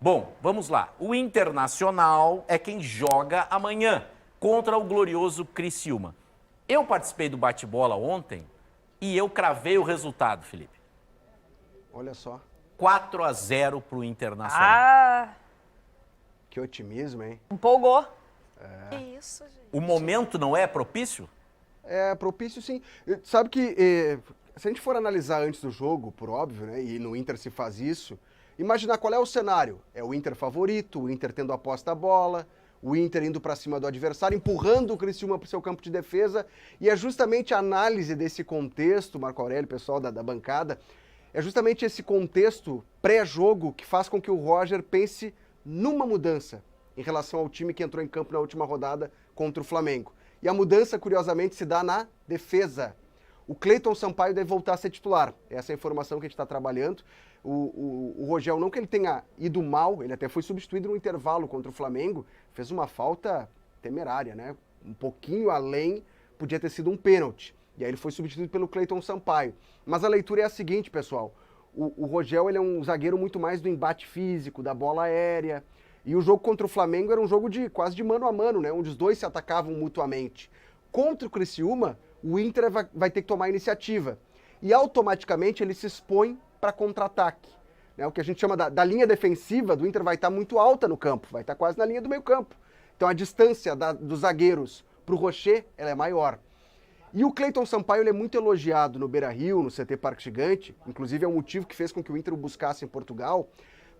Bom, vamos lá. O Internacional é quem joga amanhã contra o glorioso Criciúma. Eu participei do bate-bola ontem e eu cravei o resultado, Felipe. Olha só. 4-0 pro Internacional. Ah, Que otimismo, hein? empolgou. Que isso, gente. O momento não é propício? É propício, sim. Sabe que, se a gente for analisar antes do jogo, por óbvio, né, e no Inter se faz isso, imaginar qual é o cenário. É o Inter favorito, o Inter tendo a posse da bola, o Inter indo para cima do adversário, empurrando o Criciúma para o seu campo de defesa, e é justamente a análise desse contexto, Marco Aurélio, pessoal da bancada, é justamente esse contexto pré-jogo que faz com que o Roger pense numa mudança em relação ao time que entrou em campo na última rodada contra o Flamengo. E a mudança, curiosamente, se dá na defesa. O Cleiton Sampaio deve voltar a ser titular. Essa é a informação que a gente está trabalhando. O Rogel, não que ele tenha ido mal, ele até foi substituído no intervalo contra o Flamengo, fez uma falta temerária, né? Um pouquinho além, podia ter sido um pênalti. E aí ele foi substituído pelo Cleiton Sampaio. Mas a leitura é a seguinte, pessoal. O Rogel, ele é um zagueiro muito mais do embate físico, da bola aérea. E o jogo contra o Flamengo era um jogo quase de mano a mano, né? Onde os dois se atacavam mutuamente. Contra o Criciúma, o Inter vai ter que tomar a iniciativa. E automaticamente ele se expõe para contra-ataque. Né? O que a gente chama da linha defensiva do Inter vai estar muito alta no campo, vai estar quase na linha do meio campo. Então a distância dos zagueiros para o Rocher ela é maior. E o Cleiton Sampaio ele é muito elogiado no Beira-Rio, no CT Parque Gigante, inclusive é um motivo que fez com que o Inter o buscasse em Portugal,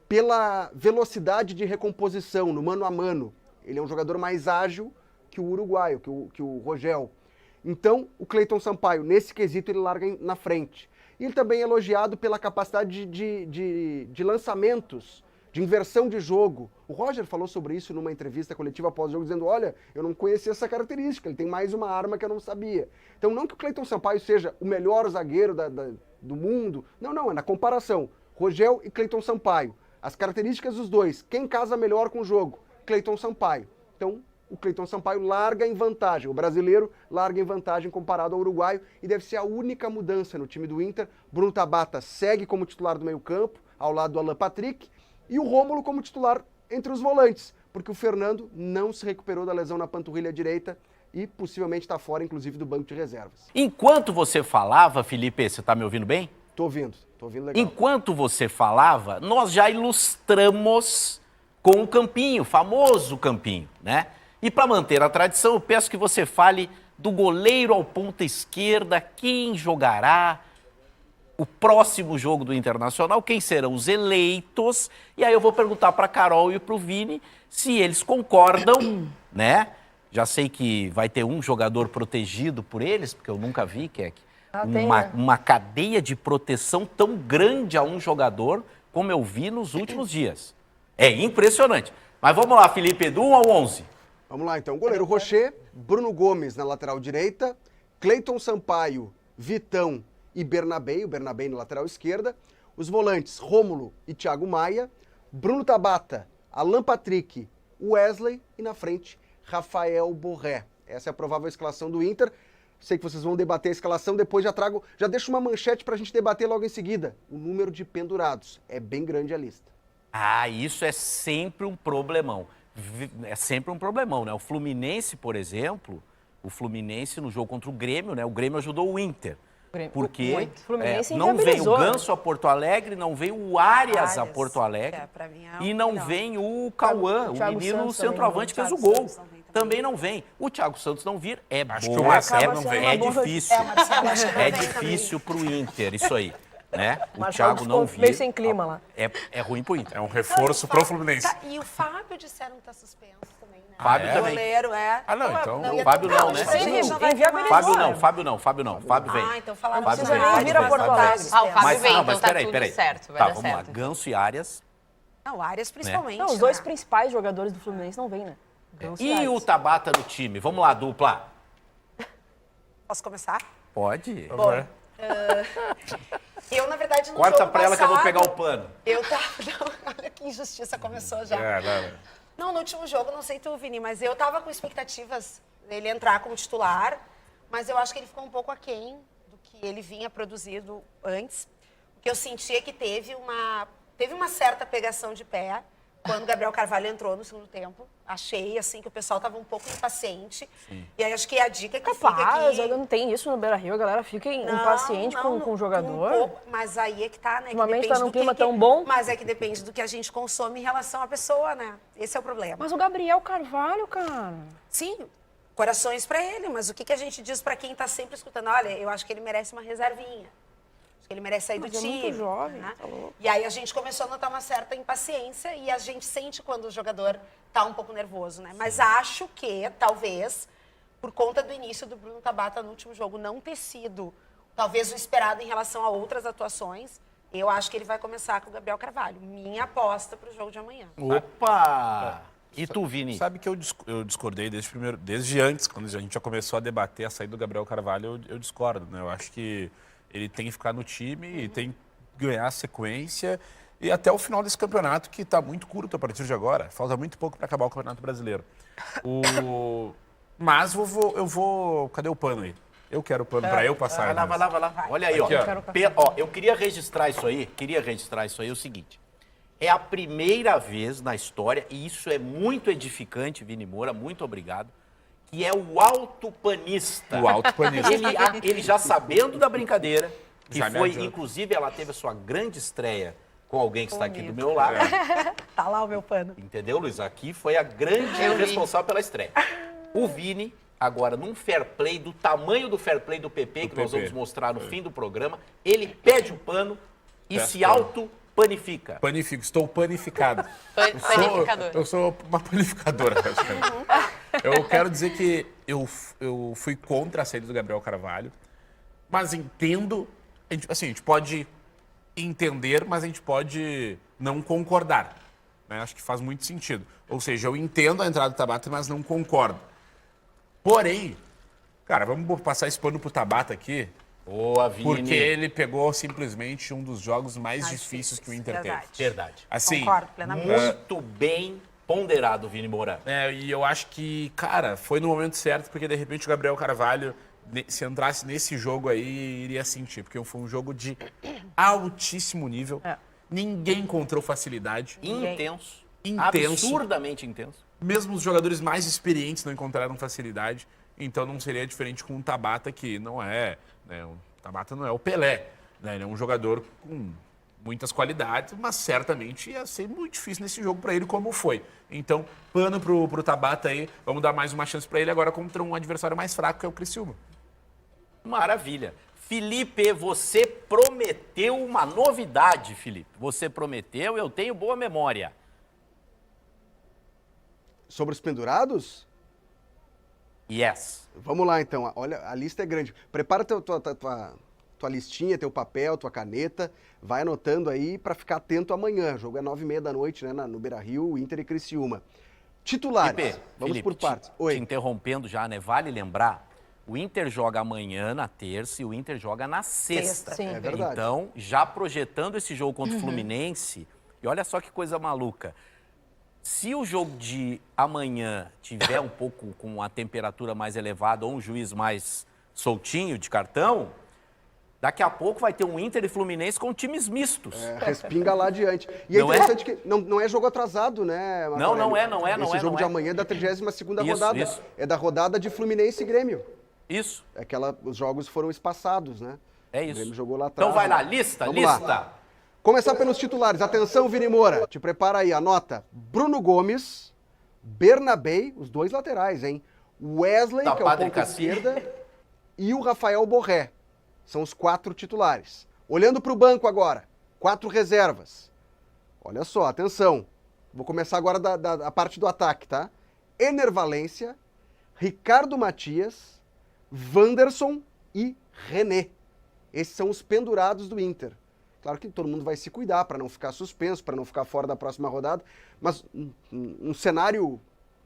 pela velocidade de recomposição no mano a mano. Ele é um jogador mais ágil que o uruguaio, que o Rogel. Então, o Cleiton Sampaio, nesse quesito, ele larga na frente. E ele também é elogiado pela capacidade de lançamentos, de inversão de jogo. O Roger falou sobre isso numa entrevista coletiva após-jogo, dizendo, olha, eu não conhecia essa característica, ele tem mais uma arma que eu não sabia. Então, não que o Cleiton Sampaio seja o melhor zagueiro do mundo, não, é na comparação. Rogel e Cleiton Sampaio. As características dos dois, quem casa melhor com o jogo? Cleiton Sampaio. Então, o Cleiton Sampaio larga em vantagem, o brasileiro larga em vantagem comparado ao uruguaio e deve ser a única mudança no time do Inter. Bruno Tabata segue como titular do meio-campo, ao lado do Alan Patrick, e o Rômulo como titular entre os volantes, porque o Fernando não se recuperou da lesão na panturrilha direita e possivelmente está fora, inclusive, do banco de reservas. Enquanto você falava, Felipe, você está me ouvindo bem? Tô ouvindo legal. Enquanto você falava, nós já ilustramos com o Campinho, o famoso Campinho, né? E para manter a tradição, eu peço que você fale do goleiro ao ponta esquerda, quem jogará o próximo jogo do Internacional, quem serão os eleitos, e aí eu vou perguntar para a Carol e para o Vini se eles concordam, né? Já sei que vai ter um jogador protegido por eles, porque eu nunca vi, Keck, uma cadeia de proteção tão grande a um jogador como eu vi nos últimos dias. É impressionante. Mas vamos lá, Felipe, do 1 ao 11. Vamos lá, então. Goleiro Rocher, Bruno Gomes na lateral direita, Cleiton Sampaio, Vitão e Bernabei, o Bernabei na lateral esquerda. Os volantes, Rômulo e Thiago Maia, Bruno Tabata, Alan Patrick, Wesley e na frente, Rafael Borré. Essa é a provável escalação do Inter. Sei que vocês vão debater a escalação, depois já deixo uma manchete pra gente debater logo em seguida. O número de pendurados. É bem grande a lista. Ah, isso é sempre um problemão. É sempre um problemão, né? O Fluminense, por exemplo, o Fluminense no jogo contra o Grêmio, né? O Grêmio ajudou o Inter. Porque não vem o Ganso a Porto Alegre, não vem o Arias a Porto Alegre e não vem o Cauã, o menino centroavante que fez o gol. Também não vem. O Thiago Santos não vir é bom. Acho que o Marcelo não vem. É difícil. É difícil pro Inter, isso aí. Né? O Thiago não vir. Meio sem clima lá. É ruim pro Inter. É um reforço pro Fluminense. E o Fábio disseram que tá suspenso também, né? Fábio também. Goleiro, é. Ah, não, então... Fábio não, né? Fábio não. Fábio vem. Ah, então falaram Fábio que vem. vai vir a Porto Alegre. Ah, o Fábio vem, não, então mas tá peraí. tudo certo, vai Tá, dar vamos lá. certo. Ganso e Arias. Não, o Arias principalmente. Não, os dois principais jogadores do Fluminense não vêm, né? E o Tabata no time? Vamos lá, dupla. Posso começar? Pode. Bom, eu, na verdade, no Corta jogo pra ela que eu vou passado, pegar o pano. Eu tava... Não, olha que injustiça, começou já. Não, no último jogo, não sei tu, Vini, mas eu tava com expectativas dele entrar como titular, mas eu acho que ele ficou um pouco aquém do que ele vinha produzindo antes. O que eu senti é que teve uma certa pegação de pé quando o Gabriel Carvalho entrou no segundo tempo. Achei, assim, que o pessoal estava um pouco impaciente. E aí acho que a dica que fica Capaz, aqui... não tem isso no Beira-Rio, a galera fica impaciente com o jogador. Um pouco, mas aí é que tá, né? Ultimamente que tá depende num do clima tão bom. Mas é que depende do que a gente consome em relação à pessoa, né? Esse é o problema. Mas o Gabriel Carvalho, cara... Sim, corações pra ele, mas o que a gente diz pra quem tá sempre escutando? Olha, eu acho que ele merece uma reservinha. Acho que ele merece sair Mas do é time. muito jovem, né? tá louco. E aí a gente começou a notar uma certa impaciência e a gente sente quando o jogador tá um pouco nervoso, né? Mas acho que, talvez, por conta do início do Bruno Tabata no último jogo não ter sido, talvez, o esperado em relação a outras atuações, eu acho que ele vai começar com o Gabriel Carvalho. Minha aposta pro jogo de amanhã. Opa! E tu, Vini? Sabe que eu discordei desde antes, quando a gente já começou a debater a saída do Gabriel Carvalho, eu discordo, né? Eu acho que ele tem que ficar no time e tem que ganhar a sequência e até o final desse campeonato, que está muito curto a partir de agora. Falta muito pouco para acabar o Campeonato Brasileiro. Mas eu vou... Cadê o pano aí? Eu quero o pano para eu passar. Vai lá. Olha aí, Aqui, ó. Eu queria registrar isso aí, o seguinte. É a primeira vez na história, e isso é muito edificante, Vini Moura, muito obrigado, que é o autopanista. O autopanista. Ele já sabendo da brincadeira, que Já me foi, adianta. inclusive, ela teve a sua grande estreia com alguém que está aqui do meu lado. Tá lá o meu pano. Entendeu, Luiz? Aqui foi a grande responsável pela estreia. O Vini, agora, num fair play, do tamanho do fair play do PP, que nós vamos mostrar no fim do programa, ele pede o pano e Peço se pano. autopanifica. Panifico, estou panificado. Panificador. Eu sou uma panificadora, praticamente. Eu quero dizer que eu fui contra a saída do Gabriel Carvalho, mas entendo, a gente pode entender, mas a gente pode não concordar. Né? Acho que faz muito sentido. Ou seja, eu entendo a entrada do Tabata, mas não concordo. Porém, cara, vamos passar esse pano pro Tabata aqui, Boa, Vini. porque ele pegou simplesmente um dos jogos mais difíceis que o Inter teve. Verdade. Verdade. Assim, Concordo plenamente. Muito bem ponderado, Vini Moura. e eu acho que, cara, foi no momento certo, porque de repente o Gabriel Carvalho, se entrasse nesse jogo aí, iria sentir, porque foi um jogo de altíssimo nível. Ninguém encontrou facilidade. Intenso. Absurdamente intenso. Mesmo os jogadores mais experientes não encontraram facilidade. Então não seria diferente com o Tabata, que não é... Né, o Tabata não é o Pelé. Né, ele é um jogador com muitas qualidades, mas certamente ia ser muito difícil nesse jogo para ele, como foi. Então, pano pro Tabata aí. Vamos dar mais uma chance para ele agora contra um adversário mais fraco, que é o Criciúma. Maravilha. Felipe, você prometeu uma novidade, Felipe. Você prometeu, eu tenho boa memória. Sobre os pendurados? Yes. Vamos lá, então. Olha, a lista é grande. Prepara tua listinha, teu papel, tua caneta. Vai anotando aí para ficar atento amanhã. O jogo é 9h30 da noite, né? No Beira-Rio, Inter e Criciúma. Titulares. Felipe, Vamos Felipe, por partes. Te interrompendo já, né? Vale lembrar, o Inter joga amanhã na terça e o Inter joga na sexta. Sim. É verdade. Então, já projetando esse jogo contra o Fluminense, e olha só que coisa maluca. Se o jogo de amanhã tiver um pouco com a temperatura mais elevada ou um juiz mais soltinho de cartão, daqui a pouco vai ter um Inter e Fluminense com times mistos. Respinga lá adiante. E é Não é? interessante que não é jogo atrasado, né, Marco Não Aurélio? é. Esse jogo não de é. amanhã é da 32ª Isso, rodada. isso. É da rodada de Fluminense e Grêmio. Isso, Os jogos foram espaçados, né? é O isso. Grêmio jogou lá atrás. Então vai lá, né? lista. Começar pelos titulares. Atenção, Vini Moura. Te prepara aí, anota. Bruno Gomes, Bernabei, os dois laterais, hein? Wesley, Tá, que é o Padre ponta Cassini. esquerda, e o Rafael Borré. São os 4 titulares. Olhando para o banco agora, 4 reservas. Olha só, atenção. Vou começar agora da parte do ataque, tá? Ener Valencia, Ricardo Matias, Wanderson e René. Esses são os pendurados do Inter. Claro que todo mundo vai se cuidar para não ficar suspenso, para não ficar fora da próxima rodada, mas um cenário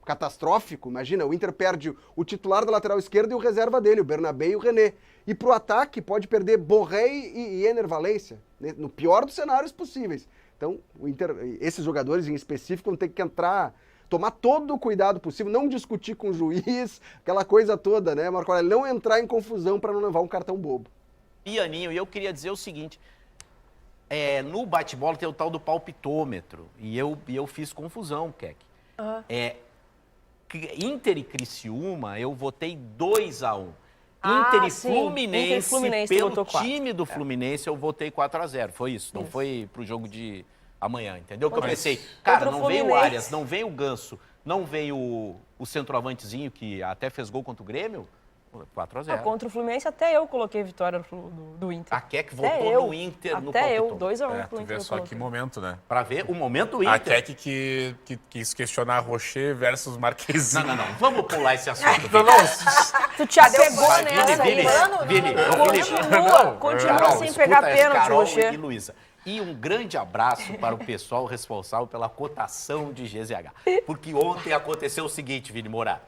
catastrófico, imagina, o Inter perde o titular da lateral esquerda e o reserva dele, o Bernabé e o René. E pro ataque pode perder Borré e Ener Valencia, né? No pior dos cenários possíveis. Então, o Inter, esses jogadores em específico vão ter que entrar, tomar todo o cuidado possível, não discutir com o juiz, aquela coisa toda, né, Marco Aurélio? Não entrar em confusão para não levar um cartão bobo. Pianinho, e eu queria dizer o seguinte, no bate-bola tem o tal do palpitômetro. E eu fiz confusão, Keck. Inter e Criciúma, eu votei 2-1. Inter e Fluminense, Inter e Fluminense, pelo votou 4. time do Fluminense, eu votei 4-0. Foi isso, não foi pro jogo de amanhã, entendeu? Que eu pensei, cara, não veio o Arias, não veio o Ganso, não veio o centroavantezinho, que até fez gol contra o Grêmio, 4-0. Contra o Fluminense, até eu coloquei vitória do Inter. A Keck votou no Inter, no Até eu, palpitômetro. 2-1 Tu pro Inter. vê só que momento, né? Pra ver o momento A Inter. Keck que quis questionar Rocher versus Marquezinho. Não. Vamos pular esse assunto. Tu te apegou Vai, nessa aí. Vini, Continua Carol, sem escuta pegar essa, pênalti, Carol Rocher. e Luísa. E um grande abraço para o pessoal responsável pela cotação de GZH. Porque ontem aconteceu o seguinte, Vini Moura.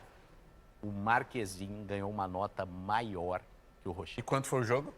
O Marquezinho ganhou uma nota maior que o Rocher. E quanto foi o jogo?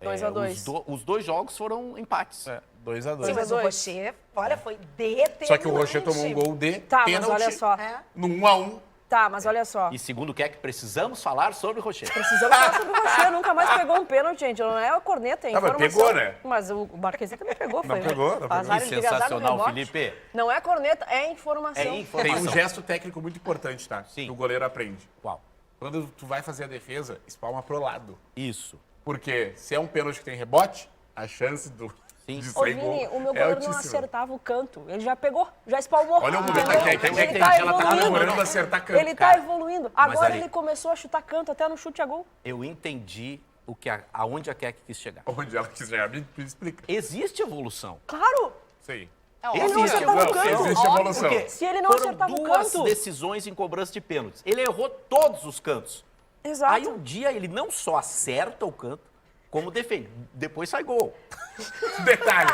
2-2. Os dois jogos foram empates. 2-2. Sim, mas o Rocher, olha, foi determinante. Só que o Rocher tomou um gol de Tá, pênalti mas olha só. no 1-1. Tá, mas olha só. E segundo o Keck, precisamos falar sobre o Rocher. Precisamos falar sobre o Rocher. Nunca mais pegou um pênalti, gente. Não é a corneta, é Mas informação. pegou, né? Mas o Marquezinho também pegou, foi. pegou, não Azar, Que ele teve azar no sensacional, rebote. Felipe. Não é corneta, é informação. É Tem informação. um gesto técnico muito importante, tá? Sim. Que o goleiro aprende. Qual? Quando tu vai fazer a defesa, espalma pro lado. Isso. Porque se é um pênalti que tem rebote, a chance Sim. de Ô, sair Vini, gol o meu é goleiro não altíssima. acertava o canto. Ele já pegou, já espalmou. Olha o momento Entendeu? aqui, tem Ele que tá ela tá evoluindo. namorando acertar canto. Ele tá cara. evoluindo. Agora ali- ele começou a chutar canto, até no chute a gol. Eu entendi aonde a Keck quis chegar. Onde ela quiser, me explica. Existe evolução. Claro! Sei. Ele não acertava o canto. Existe evolução. Porque Se ele não foram acertava o duas canto. decisões em cobrança de pênaltis. Ele errou todos os cantos. Exato. Aí um dia ele não só acerta o canto, como defende. Depois sai gol. Detalhe.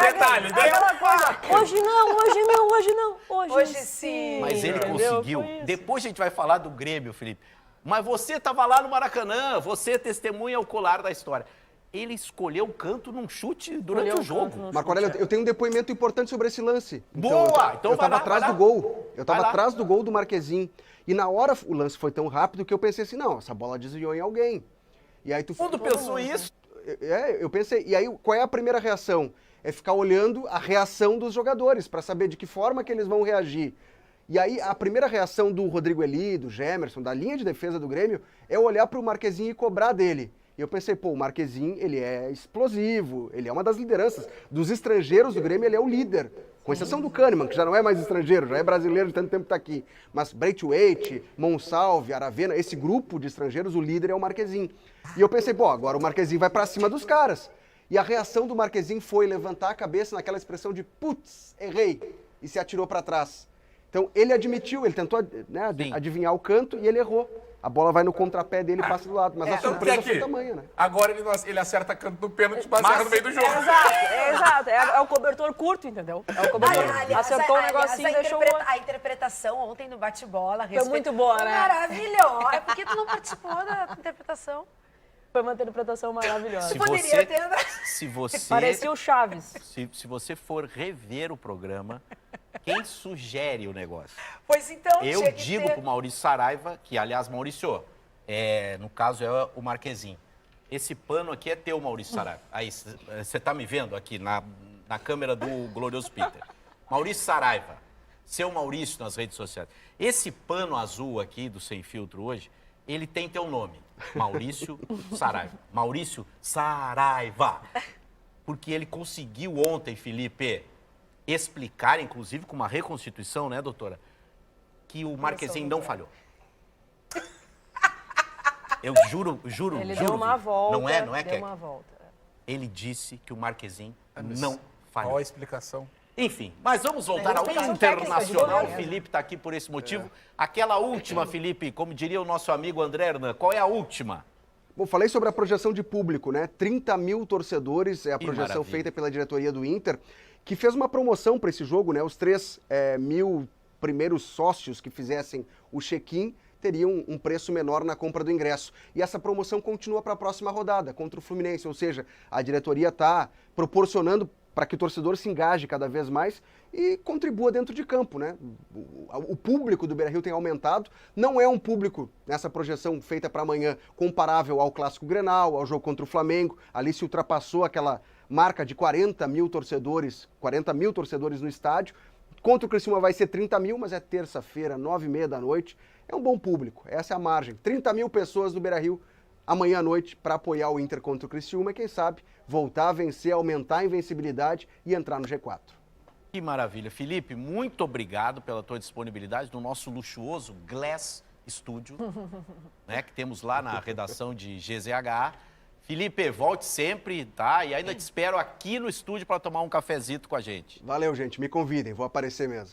Detalhe. Aquela coisa, hoje não, hoje não, hoje não. Hoje sim. Mas ele entendeu? conseguiu. Foi isso. Depois a gente vai falar do Grêmio, Felipe. Mas você estava lá no Maracanã, você testemunha ocular da história. Ele escolheu o canto num chute durante Escolheu o o jogo. canto num Marco Aurélio, eu tenho um depoimento importante sobre esse lance. Boa! Então eu vai tava lá, atrás vai do lá. gol. Eu tava Vai lá. atrás do gol do Marquezinho. E na hora o lance foi tão rápido que eu pensei assim, não, essa bola desviou em alguém. E aí tu Quando pensou isso, eu pensei, e aí qual é a primeira reação? É ficar olhando a reação dos jogadores, para saber de que forma que eles vão reagir. E aí a primeira reação do Rodrigo Eli, do Gemerson, da linha de defesa do Grêmio, é olhar para o Marquezinho e cobrar dele. E eu pensei, pô, o Marquezinho, ele é explosivo, ele é uma das lideranças. Dos estrangeiros do Grêmio, ele é o líder. Com exceção do Kahneman, que já não é mais estrangeiro, já é brasileiro de tanto tempo que tá aqui. Mas Braithwaite, Monsalve, Aravena, esse grupo de estrangeiros, o líder é o Marquezinho. E eu pensei, pô, agora o Marquezinho vai pra cima dos caras. E a reação do Marquezinho foi levantar a cabeça naquela expressão de, putz, errei, e se atirou pra trás. Então ele admitiu, ele tentou, né, Sim. adivinhar o canto e ele errou. A bola vai no contrapé dele e passa do lado. Mas a surpresa foi tamanha, né? Agora ele acerta canto no pênalti, mas erra no meio do jogo. Exato. É o cobertor curto, entendeu? É o cobertor. Acertou um negocinho e deixou o... A interpretação ontem no bate-bola. Foi muito boa, né? Maravilhosa. É porque tu não participou da interpretação. Foi uma interpretação maravilhosa. se Poderia ter, né? você Parecia o Chaves. se você for rever o programa, quem sugere o negócio? Pois então, Eu tinha que digo ter. pro Maurício Saraiva, que aliás, Maurício, no caso é o Marquezinho. Esse pano aqui é teu, Maurício Saraiva. Aí, você tá me vendo aqui na câmera do Glorioso Peter. Maurício Saraiva, seu Maurício nas redes sociais. Esse pano azul aqui do Sem Filtro hoje, ele tem teu nome. Maurício Saraiva. Maurício Saraiva. Porque ele conseguiu ontem, Felipe, explicar, inclusive com uma reconstituição, né, doutora, que o Marquezinho não falhou. Eu juro, Ele juro. deu uma Vivi. volta. Não é, Deu Keck? uma volta. Ele disse que o Marquezinho não Qual falhou. a explicação? Enfim, mas vamos voltar Mas ao explicação Internacional. técnica de O Felipe está aqui por esse motivo. Aquela última, Felipe, como diria o nosso amigo André Hernan, qual é a última? Bom, falei sobre a projeção de público, né? 30 mil torcedores é a Que projeção maravilha. feita pela diretoria do Inter, que fez uma promoção para esse jogo, né? Os 3 mil primeiros sócios que fizessem o check-in teriam um preço menor na compra do ingresso. E essa promoção continua para a próxima rodada, contra o Fluminense, ou seja, a diretoria está proporcionando para que o torcedor se engaje cada vez mais e contribua dentro de campo, né? O público do Beira-Rio tem aumentado, não é um público, nessa projeção feita para amanhã, comparável ao Clássico Grenal, ao jogo contra o Flamengo, ali se ultrapassou aquela marca de 40 mil torcedores no estádio. Contra o Criciúma vai ser 30 mil, mas é terça-feira, 9h30 da noite. É um bom público, essa é a margem. 30 mil pessoas no Beira-Rio amanhã à noite para apoiar o Inter contra o Criciúma e quem sabe voltar a vencer, aumentar a invencibilidade e entrar no G4. Que maravilha. Felipe, muito obrigado pela tua disponibilidade no nosso luxuoso Glass Studio, né, que temos lá na redação de GZH. Felipe, volte sempre, tá? E ainda te espero aqui no estúdio para tomar um cafezito com a gente. Valeu, gente. Me convidem. Vou aparecer mesmo.